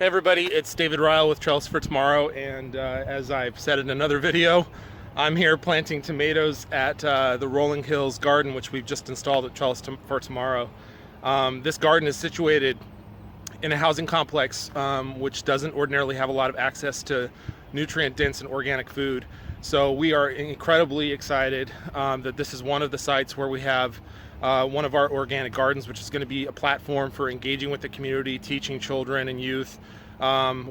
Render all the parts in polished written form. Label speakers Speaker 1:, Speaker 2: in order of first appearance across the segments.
Speaker 1: Hey everybody, it's David Ryle with Trellis for Tomorrow, and as I've said in another video, I'm here planting tomatoes at the Rolling Hills garden, which we've just installed at Trellis for Tomorrow. This garden is situated in a housing complex which doesn't ordinarily have a lot of access to nutrient-dense and organic food. So we are incredibly excited that this is one of the sites where we have one of our organic gardens, which is going to be a platform for engaging with the community, teaching children and youth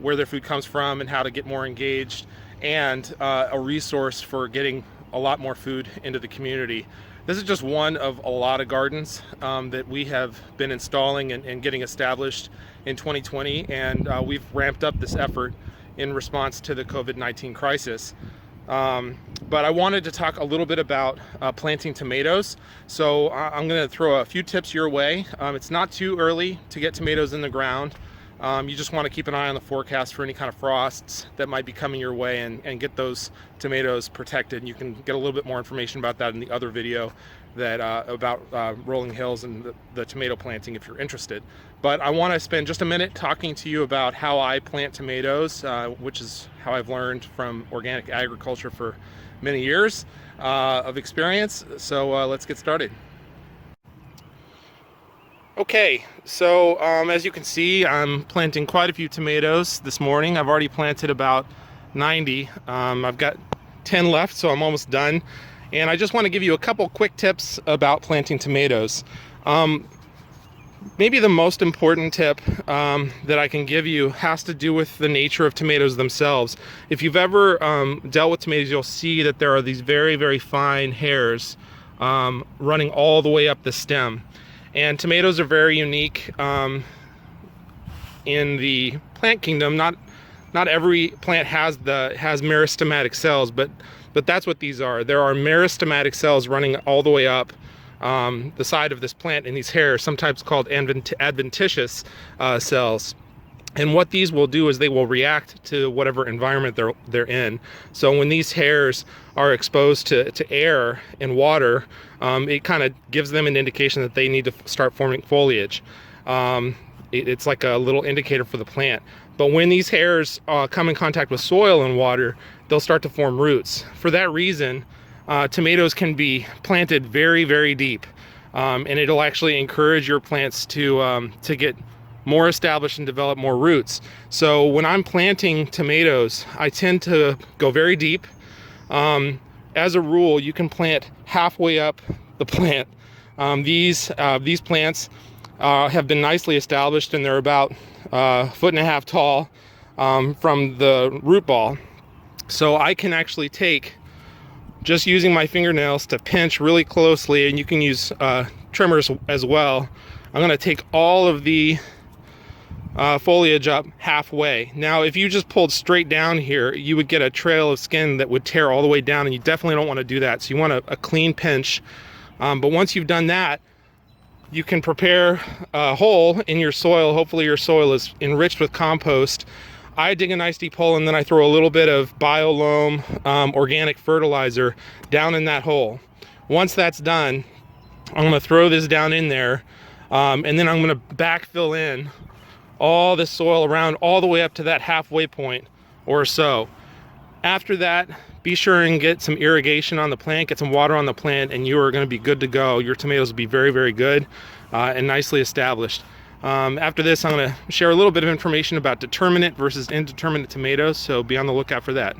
Speaker 1: where their food comes from and how to get more engaged, and a resource for getting a lot more food into the community. This is just one of a lot of gardens that we have been installing and getting established in 2020, and we've ramped up this effort in response to the COVID-19 crisis. But I wanted to talk a little bit about planting tomatoes. So I'm going to throw a few tips your way. It's not too early to get tomatoes in the ground. You just want to keep an eye on the forecast for any kind of frosts that might be coming your way and get those tomatoes protected. You can get a little bit more information about that in the other video that about Rolling Hills and the tomato planting if you're interested. But I want to spend just a minute talking to you about how I plant tomatoes, which is how I've learned from organic agriculture for many years of experience. So let's get started. Okay, so as you can see, I'm planting quite a few tomatoes this morning. I've already planted about 90. I've got 10 left, so I'm almost done. And I just want to give you a couple quick tips about planting tomatoes. Maybe the most important tip that I can give you has to do with the nature of tomatoes themselves. If you've ever dealt with tomatoes, you'll see that there are these very, very fine hairs running all the way up the stem. And tomatoes are very unique in the plant kingdom. Not every plant has meristematic cells, but that's what these are. There are meristematic cells running all the way up the side of this plant in these hairs, sometimes called adventitious cells. And what these will do is they will react to whatever environment they're in. So when these hairs are exposed to air and water, it kind of gives them an indication that they need to start forming foliage. It's like a little indicator for the plant. But when these hairs come in contact with soil and water, they'll start to form roots. For that reason, tomatoes can be planted very, very deep, and it'll actually encourage your plants to get more established and develop more roots. So when I'm planting tomatoes, I tend to go very deep. As a rule, you can plant halfway up the plant. These plants have been nicely established, and they're about 1.5 feet tall from the root ball. So I can actually take, just using my fingernails to pinch really closely, and you can use trimmers as well. I'm going to take all of the foliage up halfway. Now, if you just pulled straight down here, you would get a trail of skin that would tear all the way down, and you definitely don't want to do that. So you want a clean pinch. But once you've done that, you can prepare a hole in your soil. Hopefully your soil is enriched with compost. I dig a nice deep hole, and then I throw a little bit of bio-loam organic fertilizer down in that hole. Once that's done, I'm going to throw this down in there, and then I'm going to backfill in all this soil around all the way up to that halfway point or so. After that, be sure and get some irrigation on the plant, get some water on the plant, and you are going to be good to go. Your tomatoes will be very, very good and nicely established. After this, I'm going to share a little bit of information about determinate versus indeterminate tomatoes, so be on the lookout for that.